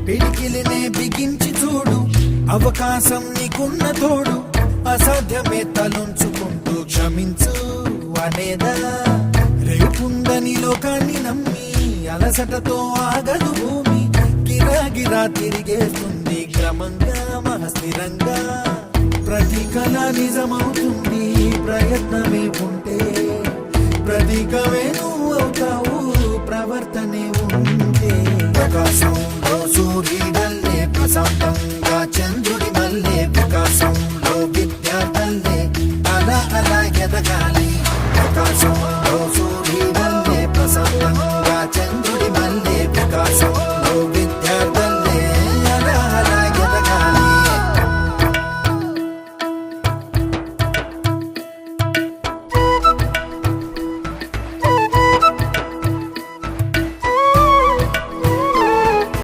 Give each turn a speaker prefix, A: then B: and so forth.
A: పిడికిలినే బిగించి చూడు, అవకాశం నీకున్న తోడు. అసాధ్యమే తలుంచుకుంటూ క్షమించు అనేదా. రేపుందని లోకాన్ని నమ్మి అలసటతో ఆగదు భూమి. గిరాగిరా తిరిగేస్తుంది క్రమంగా మహస్థిరంగా. ప్రతి కళ నిజమవుతుంది ప్రయత్నమే ఉంటే. ప్రతీకమే నువ్వు అవుతావు ప్రవర్తనే ఉంటే. ప్రకాశంలో సూర్యుడు